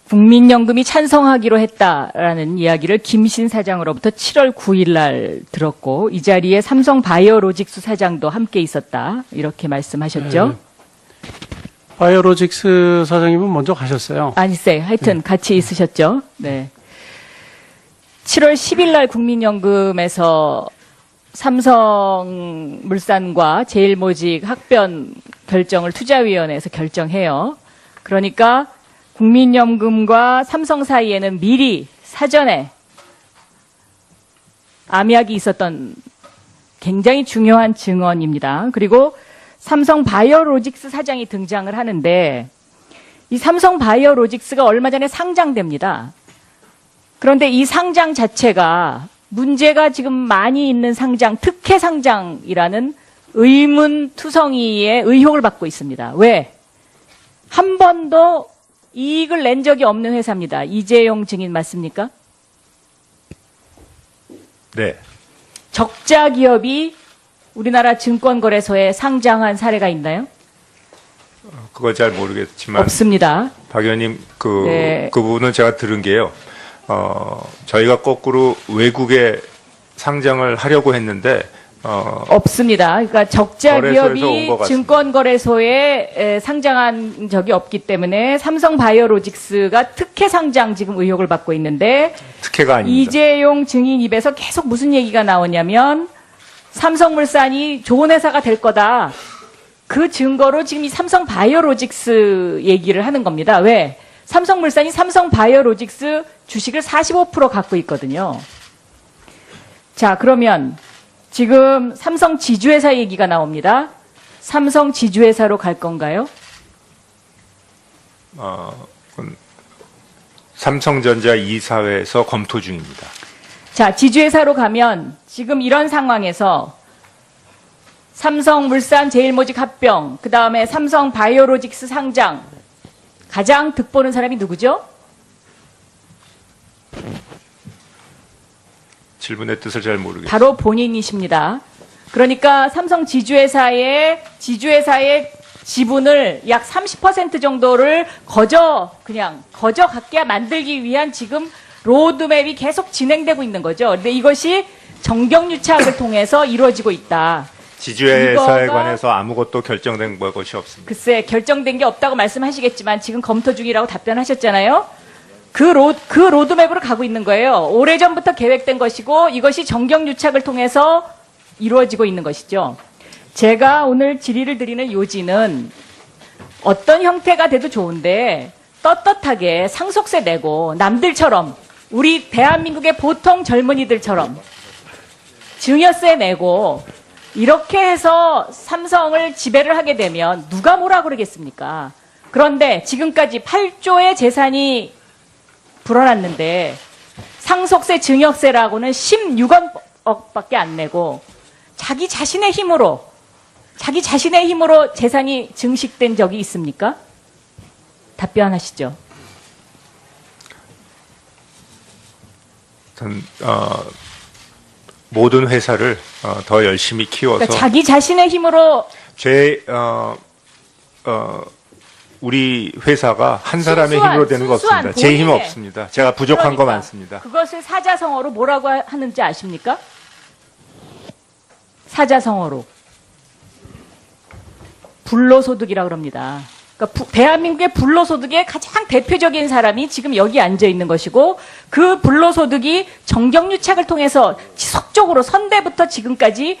국민연금이 찬성하기로 했다라는 이야기를 김신 사장으로부터 7월 9일 날 들었고 이 자리에 삼성바이오로직스 사장도 함께 있었다 이렇게 말씀하셨죠. 네. 바이오로직스 사장님은 먼저 가셨어요. 아니세요. 하여튼 같이 있으셨죠. 네. 7월 10일 날 국민연금에서 삼성물산과 제일모직 합병 결정을 투자위원회에서 결정해요. 그러니까 국민연금과 삼성 사이에는 미리 사전에 암약이 있었던 굉장히 중요한 증언입니다. 그리고 삼성바이오로직스 사장이 등장을 하는데 이 삼성바이오로직스가 얼마 전에 상장됩니다. 그런데 이 상장 자체가 문제가 지금 많이 있는 상장, 특혜 상장이라는 의문투성이의 의혹을 받고 있습니다. 왜? 한 번도 이익을 낸 적이 없는 회사입니다. 이재용 증인 맞습니까? 네. 적자 기업이 우리나라 증권거래소에 상장한 사례가 있나요? 그걸 잘 모르겠지만 없습니다. 박 의원님 네. 그 부분은 제가 들은 게요. 저희가 거꾸로 외국에 상장을 하려고 했는데 없습니다. 그러니까 적자 거래소에서 온 기업이 것 같습니다. 증권거래소에 상장한 적이 없기 때문에 삼성바이오로직스가 특혜 상장 지금 의혹을 받고 있는데 특혜가 아닙니다. 이재용 증인 입에서 계속 무슨 얘기가 나오냐면 삼성물산이 좋은 회사가 될 거다. 그 증거로 지금 이 삼성바이오로직스 얘기를 하는 겁니다. 왜? 삼성물산이 삼성바이오로직스 주식을 45% 갖고 있거든요. 자, 그러면 지금 삼성 지주회사 얘기가 나옵니다. 삼성 지주회사로 갈 건가요? 그건 삼성전자 이사회에서 검토 중입니다. 자, 지주회사로 가면 지금 이런 상황에서 삼성물산 제일모직 합병, 그 다음에 삼성바이오로직스 상장, 가장 득보는 사람이 누구죠? 질문의 뜻을 잘 모르겠습니다. 바로 본인이십니다. 그러니까 삼성 지주회사의 지분을 약 30% 정도를 거저 갖게 만들기 위한 지금 로드맵이 계속 진행되고 있는 거죠. 근데 이것이 정경유착을 통해서 이루어지고 있다. 지주회사에 관해서 아무것도 결정된 것이 없습니다. 글쎄, 결정된 게 없다고 말씀하시겠지만 지금 검토 중이라고 답변하셨잖아요. 그 로드맵으로 가고 있는 거예요. 오래전부터 계획된 것이고 이것이 정경유착을 통해서 이루어지고 있는 것이죠. 제가 오늘 질의를 드리는 요지는 어떤 형태가 돼도 좋은데 떳떳하게 상속세 내고 남들처럼 우리 대한민국의 보통 젊은이들처럼 증여세 내고 이렇게 해서 삼성을 지배를 하게 되면 누가 뭐라 그러겠습니까? 그런데 지금까지 8조의 재산이 불어났는데 상속세, 증여세라고는 16억밖에 안 내고 자기 자신의 힘으로 재산이 증식된 적이 있습니까? 답변하시죠. 모든 회사를 더 열심히 키워서 그러니까 자기 자신의 힘으로 우리 회사가 한 사람의 힘으로 되는 거 없습니다. 제 힘 없습니다. 제가 부족한 거 많습니다. 그것을 사자성어로 뭐라고 하는지 아십니까? 사자성어로 불로소득이라고 합니다. 그러니까 대한민국의 불로소득의 가장 대표적인 사람이 지금 여기 앉아 있는 것이고 그 불로소득이 정경유착을 통해서 지속적으로 선대부터 지금까지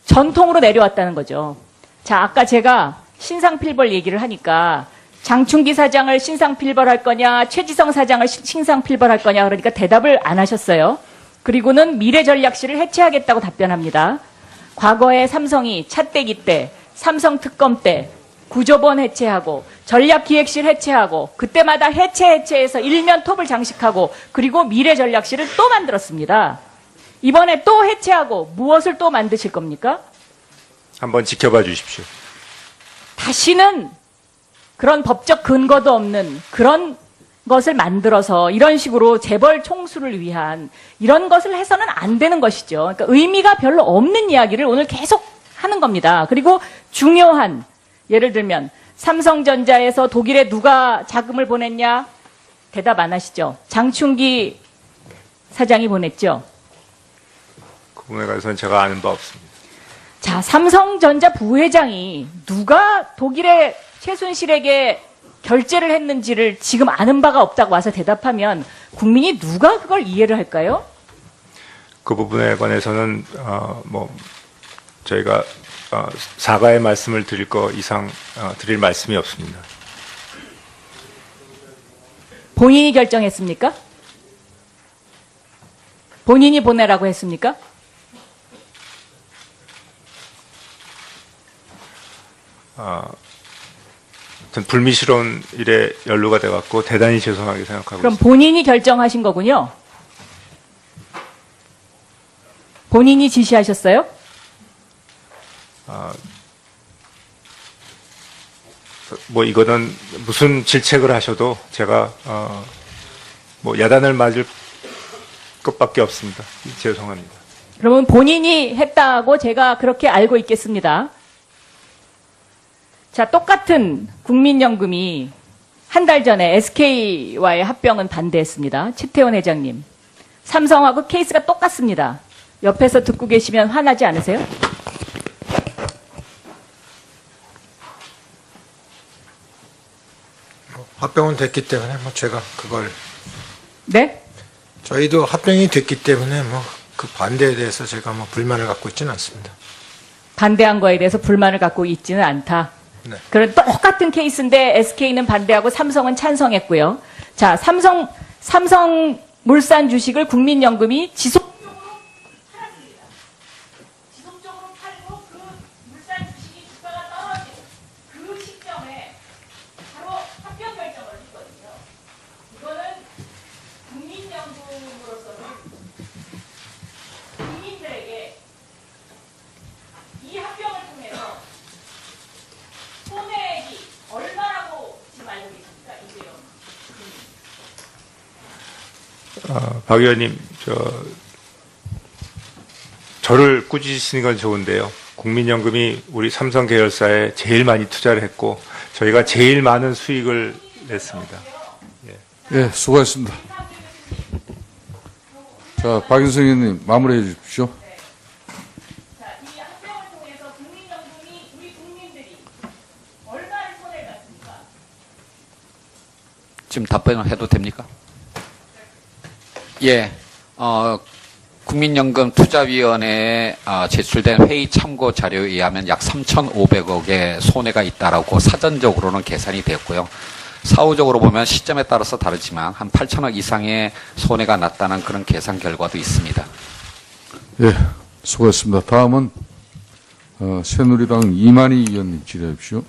전통으로 내려왔다는 거죠. 자, 아까 제가 신상필벌 얘기를 하니까 장충기 사장을 신상필벌할 거냐, 최지성 사장을 신상필벌할 거냐 그러니까 대답을 안 하셨어요. 그리고는 미래전략실을 해체하겠다고 답변합니다. 과거에 삼성이 차떼기 때, 삼성 특검 때 구조본 해체하고 전략기획실 해체하고 그때마다 해체해서 일면 톱을 장식하고 그리고 미래전략실을 또 만들었습니다. 이번에 또 해체하고 무엇을 또 만드실 겁니까? 한번 지켜봐 주십시오. 다시는 그런 법적 근거도 없는 그런 것을 만들어서 이런 식으로 재벌 총수를 위한 이런 것을 해서는 안 되는 것이죠. 그러니까 의미가 별로 없는 이야기를 오늘 계속 하는 겁니다. 그리고 중요한 예를 들면 삼성전자에서 독일에 누가 자금을 보냈냐? 대답 안 하시죠? 장충기 사장이 보냈죠? 그 부분에 관해서는 제가 아는 바 없습니다. 자, 삼성전자 부회장이 누가 독일의 최순실에게 결제를 했는지를 지금 아는 바가 없다고 와서 대답하면 국민이 누가 그걸 이해를 할까요? 그 부분에 관해서는 저희가 사과의 말씀을 드릴 거 이상 드릴 말씀이 없습니다. 본인이 결정했습니까? 본인이 보내라고 했습니까? 전 불미스러운 일에 연루가 돼갖고 대단히 죄송하게 생각하고 그럼 있습니다. 본인이 결정하신 거군요. 본인이 지시하셨어요? 뭐 이거는 무슨 질책을 하셔도 제가 야단을 맞을 것밖에 없습니다. 죄송합니다. 그러면 본인이 했다고 제가 그렇게 알고 있겠습니다. 자, 똑같은 국민연금이 한 달 전에 SK와의 합병은 반대했습니다. 최태원 회장님. 삼성하고 케이스가 똑같습니다. 옆에서 듣고 계시면 화나지 않으세요? 합병은 됐기 때문에 제가 그걸 네? 저희도 합병이 됐기 때문에 그 반대에 대해서 제가 불만을 갖고 있지는 않습니다. 반대한 거에 대해서 불만을 갖고 있지는 않다. 네. 그런 똑같은 케이스인데 SK는 반대하고 삼성은 찬성했고요. 자, 삼성물산 주식을 국민연금이 지속적으로 팔았습니다. 지속적으로 팔고 그 물산 주식이 주가가 떨어진 그 시점에 바로 합병 결정을 했거든요. 이거는 국민연금으로서는 국민들에게 이 합병을 통해서 손해액이 얼마라고 지금 알고 계십니까? 이제요. 박 의원님, 저를 꾸짖으시는 건 좋은데요. 국민연금이 우리 삼성 계열사에 제일 많이 투자를 했고 저희가 제일 많은 수익을 냈습니다. 예, 수고하셨습니다. 자, 박윤성 의원님 마무리해 주십시오. 자, 이 합병을 통해서 국민연금이 우리 국민들이 얼마를 손해를 봤습니까? 지금 답변을 해도 됩니까? 예, 국민연금 투자위원회에 제출된 회의 참고 자료에 의하면 약 3,500억의 손해가 있다라고 사전적으로는 계산이 됐고요. 사후적으로 보면 시점에 따라서 다르지만 한 8천억 이상의 손해가 났다는 그런 계산 결과도 있습니다. 예, 수고하셨습니다. 다음은 새누리당 이만희 의원님 질의해 주십시오.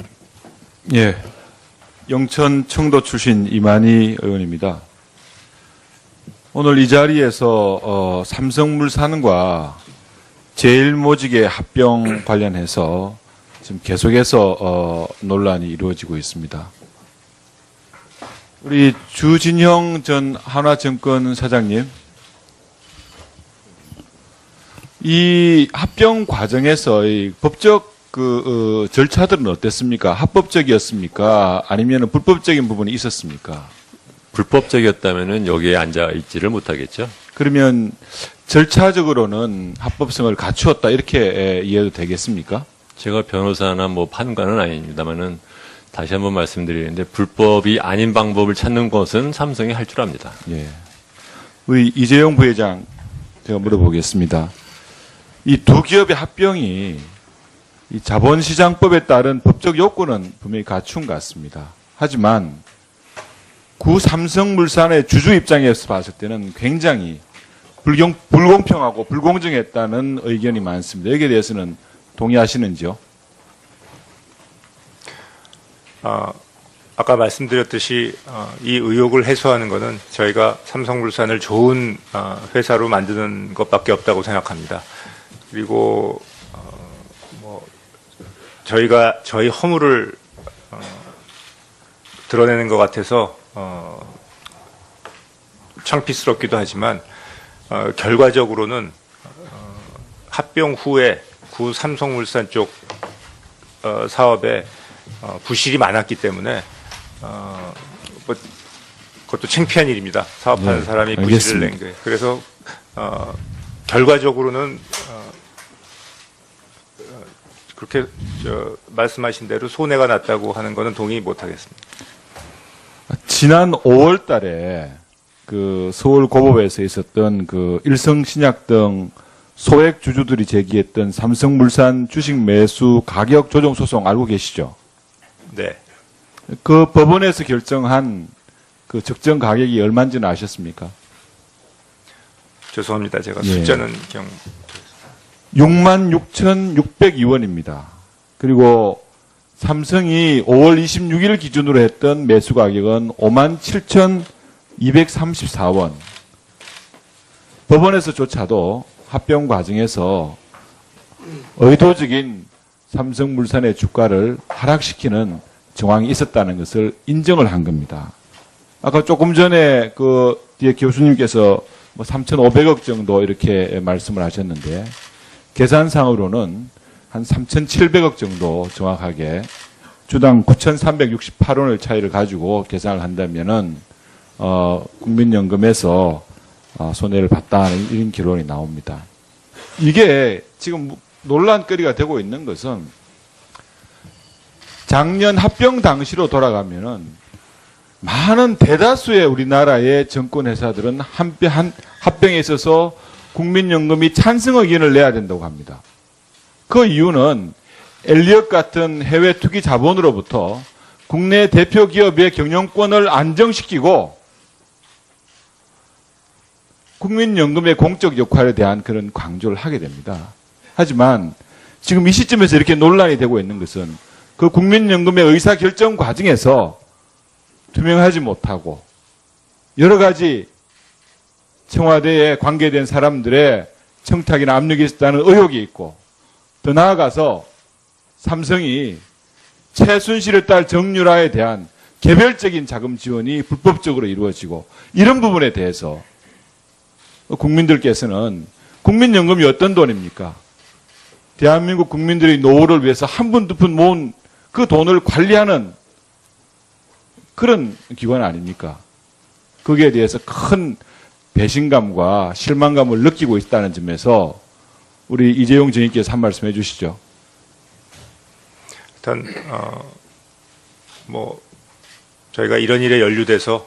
예, 영천 청도 출신 이만희 의원입니다. 오늘 이 자리에서 삼성물산과 제일모직의 합병 관련해서 지금 계속해서 논란이 이루어지고 있습니다. 우리 주진형 전 한화증권 사장님, 이 합병 과정에서 이 법적 절차들은 어땠습니까? 합법적이었습니까? 아니면 불법적인 부분이 있었습니까? 불법적이었다면은 여기에 앉아 있지를 못하겠죠. 그러면 절차적으로는 합법성을 갖추었다 이렇게 이해도 되겠습니까? 제가 변호사나 뭐 판관은 아닙니다만은 다시 한번 말씀드리는데 불법이 아닌 방법을 찾는 것은 삼성이 할 줄 압니다. 예. 우리 이재용 부회장 제가 물어보겠습니다. 이 두 기업의 합병이 이 자본시장법에 따른 법적 요건은 분명히 갖춘 것 같습니다. 하지만 구 삼성물산의 주주 입장에서 봤을 때는 굉장히 불공평하고 불공정했다는 의견이 많습니다. 여기에 대해서는 동의하시는지요? 아까 말씀드렸듯이 이 의혹을 해소하는 것은 저희가 삼성물산을 좋은 회사로 만드는 것밖에 없다고 생각합니다. 그리고 저희가 저희 허물을 드러내는 것 같아서 창피스럽기도 하지만 결과적으로는 합병 후에 구 삼성물산 쪽 부실이 많았기 때문에 그것도 창피한 일입니다. 사업하는 네, 사람이 부실을 알겠습니다. 낸 거예요. 그래서 결과적으로는 그렇게 말씀하신 대로 손해가 났다고 하는 거는 동의 못하겠습니다. 지난 5월 달에 그 서울 고법에서 있었던 그 일성신약 등 소액 주주들이 제기했던 삼성물산 주식 매수 가격 조정 소송 알고 계시죠? 네. 그 법원에서 결정한 그 적정 가격이 얼마인지는 아셨습니까? 죄송합니다. 제가 예. 숫자는 그냥 66,602원입니다. 그리고 삼성이 5월 26일 기준으로 했던 매수 가격은 57,234원. 법원에서조차도 합병 과정에서 의도적인 삼성물산의 주가를 하락시키는 정황이 있었다는 것을 인정을 한 겁니다. 아까 조금 전에 그 뒤에 교수님께서 뭐 3,500억 정도 이렇게 말씀을 하셨는데 계산상으로는 한 3,700억 정도 정확하게 주당 9,368원의 차이를 가지고 계산을 한다면은 국민연금에서 손해를 봤다는 이런 결론이 나옵니다. 이게 지금 논란거리가 되고 있는 것은 작년 합병 당시로 돌아가면은 많은 대다수의 우리나라의 정권회사들은 합병에 있어서 국민연금이 찬성 의견을 내야 된다고 합니다. 그 이유는 엘리엇 같은 해외 투기 자본으로부터 국내 대표 기업의 경영권을 안정시키고 국민연금의 공적 역할에 대한 그런 강조를 하게 됩니다. 하지만 지금 이 시점에서 이렇게 논란이 되고 있는 것은 그 국민연금의 의사결정 과정에서 투명하지 못하고 여러 가지 청와대에 관계된 사람들의 청탁이나 압력이 있었다는 의혹이 있고 더 나아가서 삼성이 최순실의 딸 정유라에 대한 개별적인 자금 지원이 불법적으로 이루어지고 이런 부분에 대해서 국민들께서는 국민연금이 어떤 돈입니까? 대한민국 국민들의 노후를 위해서 한 푼 두 푼 모은 그 돈을 관리하는 그런 기관 아닙니까? 거기에 대해서 큰 배신감과 실망감을 느끼고 있다는 점에서 우리 이재용 정의께서 한 말씀 해주시죠. 일단 뭐 저희가 이런 일에 연루돼서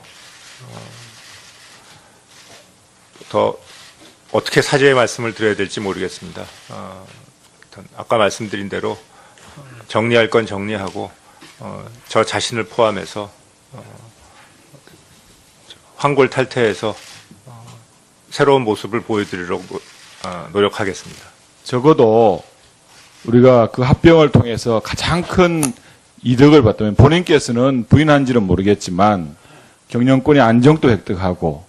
더 어떻게 사죄의 말씀을 드려야 될지 모르겠습니다. 일단 아까 말씀드린 대로 정리할 건 정리하고 저 자신을 포함해서 황골탈퇴해서 새로운 모습을 보여드리려고 노력하겠습니다. 적어도 우리가 그 합병을 통해서 가장 큰 이득을 봤다면 본인께서는 부인한지는 모르겠지만 경영권의 안정도 획득하고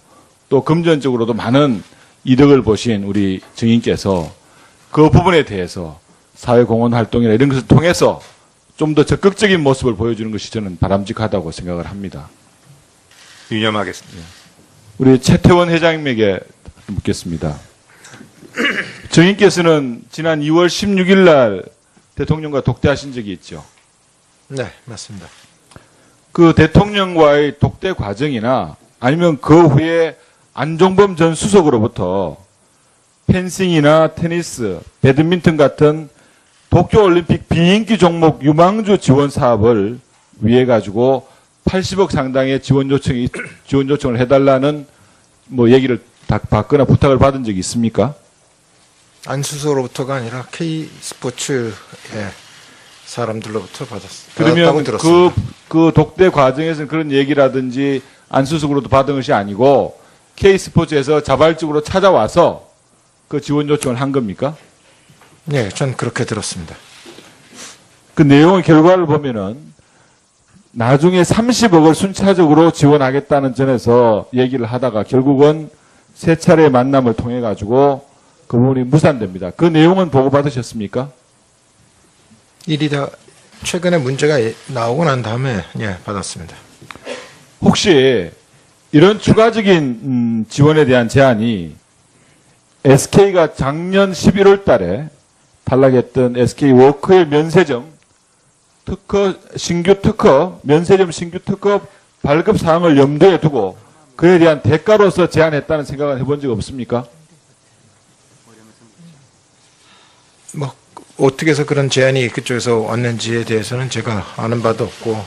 또 금전적으로도 많은 이득을 보신 우리 증인께서 그 부분에 대해서 사회공헌 활동이나 이런 것을 통해서 좀 더 적극적인 모습을 보여주는 것이 저는 바람직하다고 생각을 합니다. 유념하겠습니다. 우리 최태원 회장님에게 묻겠습니다. 증인께서는 지난 2월 16일 날 대통령과 독대하신 적이 있죠? 네, 맞습니다. 그 대통령과의 독대 과정이나 아니면 그 후에 안종범 전 수석으로부터 펜싱이나 테니스, 배드민턴 같은 도쿄올림픽 비인기 종목 유망주 지원 사업을 위해 가지고 80억 상당의 지원 요청을 해달라는 뭐 얘기를 받거나 부탁을 받은 적이 있습니까? 안수소로부터가 아니라 K스포츠의 사람들로부터 받았다고 그러면 들었습니다. 그 독대 과정에서는 그런 얘기라든지 안수석으로도 받은 것이 아니고 K스포츠에서 자발적으로 찾아와서 그 지원 요청을 한 겁니까? 네, 전 그렇게 들었습니다. 그 내용의 결과를 보면은 나중에 30억을 순차적으로 지원하겠다는 전에서 얘기를 하다가 결국은 세 차례의 만남을 통해 가지고 그 부분이 무산됩니다. 그 내용은 보고받으셨습니까? 일이 다 최근에 문제가 나오고 난 다음에 받았습니다. 혹시 이런 추가적인 지원에 대한 제안이 SK가 작년 11월 달에 탈락했던 SK워크의 면세점 면세점 신규 특허 발급 사항을 염두에 두고 그에 대한 대가로서 제안했다는 생각을 해본 적 없습니까? 뭐 어떻게 해서 그런 제안이 그쪽에서 왔는지에 대해서는 제가 아는 바도 없고